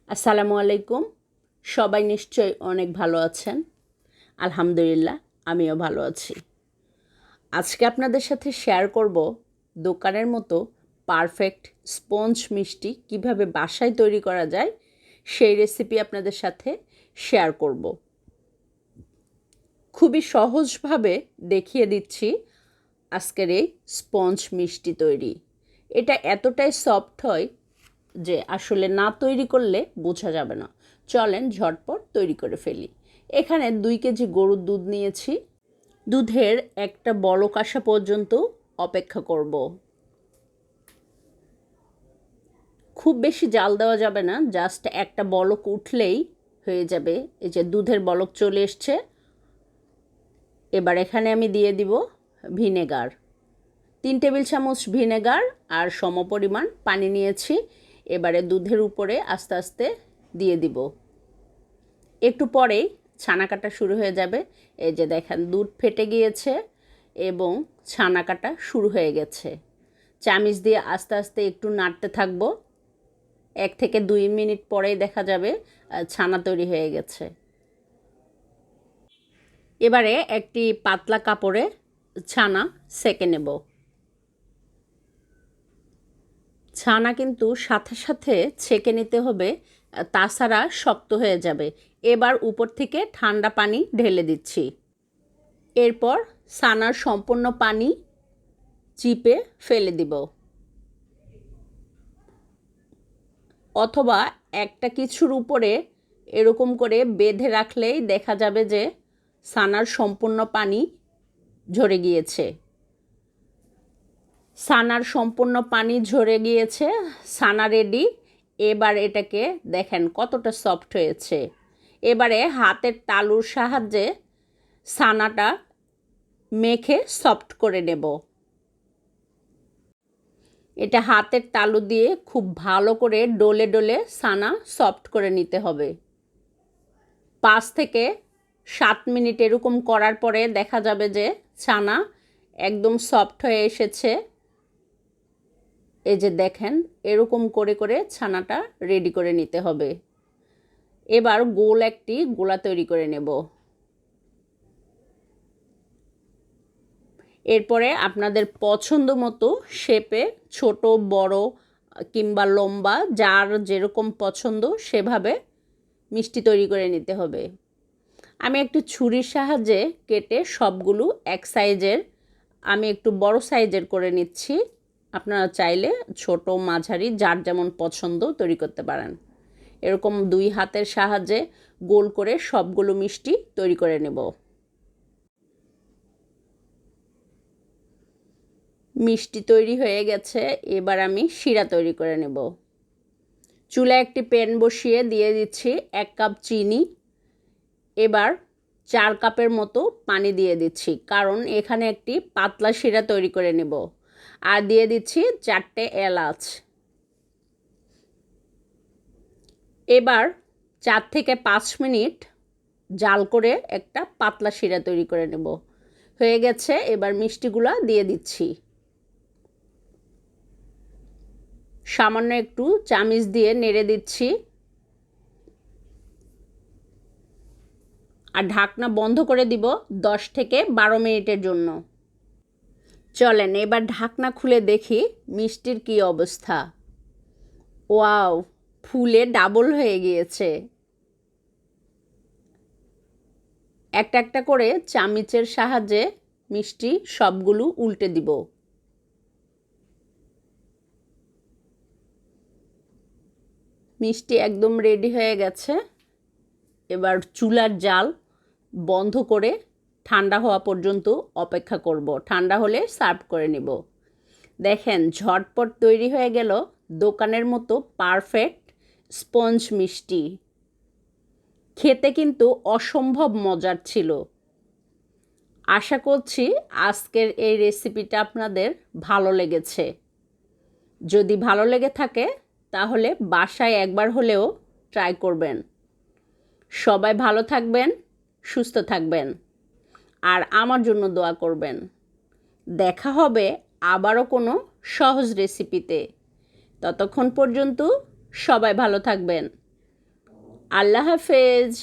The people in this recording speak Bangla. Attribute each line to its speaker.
Speaker 1: আসসালামু আলাইকুম। সবাই নিশ্চয়ই অনেক ভালো আছেন। আলহামদুলিল্লাহ, আমিও ভালো আছি। আজকে আপনাদের সাথে শেয়ার করব দোকানের মতো পারফেক্ট স্পঞ্জ মিষ্টি কিভাবে বাসায় তৈরি করা যায়, সেই রেসিপি আপনাদের সাথে শেয়ার করব। খুবই সহজভাবে দেখিয়ে দিচ্ছি আজকের এই স্পঞ্জ মিষ্টি তৈরি। এটা এতটাই সফট হয় যে আসলে না তৈরি করলে বোঝা যাবে না। চলেন ঝটপট তৈরি করে ফেলি। এখানে 2 কেজি গরুর দুধ নিয়েছি। দুধের একটা বলক আসা পর্যন্ত অপেক্ষা করব। খুব বেশি জাল দেওয়া যাবে না, জাস্ট একটা বলক উঠলেই হয়ে যাবে। এই যে দুধের বলক চলে এসছে। এবার এখানে আমি দিয়ে দিব ভিনেগার। 3 টেবিল চামচ ভিনেগার আর সমপরিমাণ পানি নিয়েছি। এবারে দুধের উপরে আস্তে আস্তে দিয়ে দিব। একটু পরেই ছানা কাটা শুরু হয়ে যাবে। এই যে দেখেন দুধ ফেটে গিয়েছে এবং ছানা কাটা শুরু হয়ে গেছে। চামিচ দিয়ে আস্তে আস্তে একটু নাড়তে থাকবো। 1 থেকে 2 মিনিট পরেই দেখা যাবে ছানা তৈরি হয়ে গেছে। এবারে একটি পাতলা কাপড়ে ছানা সেঁকে নেব। ছানা কিন্তু সাথে সাথে ছেঁকে নিতে হবে, তাছাড়া শক্ত হয়ে যাবে। এবার উপর থেকে ঠান্ডা পানি ঢেলে দিচ্ছি। এরপর ছানার সম্পূর্ণ পানি চিপে ফেলে দিব, অথবা একটা কিছুর উপরে এরকম করে বেঁধে রাখলেই দেখা যাবে যে ছানার সম্পূর্ণ পানি ঝরে গিয়েছে। ছানার সম্পূর্ণ পানি ঝরে গিয়েছে, ছানা রেডি। এবার এটাকে দেখেন কতটা সফট হয়েছে। এবারে হাতের তালুর সাহায্যে ছানাটা মেখে সফট করে নেব। এটা হাতের তালু দিয়ে খুব ভালো করে ডলে ডলে ছানা সফট করে নিতে হবে। 5 থেকে 7 মিনিট এরকম করার পরে দেখা যাবে যে ছানা একদম সফট হয়ে এসেছে। এই যে দেখেন এরকম করে করে ছানাটা রেডি করে নিতে হবে। এবার গোল একটি গোলা তৈরি করে নেব। এরপরে আপনাদের পছন্দ মতো শেপে ছোট বড় কিংবা লম্বা যার যেরকম পছন্দ সেভাবে মিষ্টি তৈরি করে নিতে হবে। আমি একটু ছুরির সাহায্যে কেটে সবগুলো এক সাইজের, আমি একটু বড় সাইজের করে নিচ্ছি। আপনারা চাইলে ছোট মাঝারি যার যেমন পছন্দ তৈরি করতে পারেন। এরকম 2 হাতের সাহায্যে গোল করে সবগুলো মিষ্টি তৈরি করে নেব। মিষ্টি তৈরি হয়ে গেছে। এবার আমি শিরা তৈরি করে নেব। চুলায় একটি প্যান বসিয়ে দিয়ে দিচ্ছি 1 কাপ চিনি। এবার 4 কাপের মতো পানি দিয়ে দিচ্ছি, কারণ এখানে একটি পাতলা শিরা তৈরি করে নেব। আর দিয়ে দিচ্ছি 4টে এলাচ। এবার 4 থেকে 5 মিনিট জাল করে একটা পাতলা শিরা তৈরি করে নেব। হয়ে গেছে। এবার মিষ্টিগুলো দিয়ে দিচ্ছি। সামান্য একটু চামিচ দিয়ে নেড়ে দিচ্ছি আর ঢাকনা বন্ধ করে দিব 10 থেকে 12 মিনিটের জন্য। চলেন এবার ঢাকনা খুলে দেখি মিষ্টির কি অবস্থা। ওয়াও, ফুলে ডাবল হয়ে গিয়েছে। একটা একটা করে চামচের সাহায্যে মিষ্টি সবগুলো উল্টে দিব। মিষ্টি একদম রেডি হয়ে গেছে। এবার চুলার জাল বন্ধ করে ঠান্ডা হওয়া পর্যন্ত অপেক্ষা করব। ঠান্ডা হলে সার্ভ করে নিব। দেখেন ঝটপট তৈরি হয়ে গেল দোকানের মতো পারফেক্ট স্পঞ্জ মিষ্টি। খেতে কিন্তু অসম্ভব মজার ছিল। আশা করছি আজকের এই রেসিপিটা আপনাদের ভালো লেগেছে। যদি ভালো লেগে থাকে তাহলে বাসায় একবার হলেও ট্রাই করবেন। সবাই ভালো থাকবেন, সুস্থ থাকবেন আর আমার জন্য দোয়া করবেন। দেখা হবে আবারও কোনো সহজ রেসিপিতে। ততক্ষণ পর্যন্ত সবাই ভালো থাকবেন। আল্লাহ হাফেজ।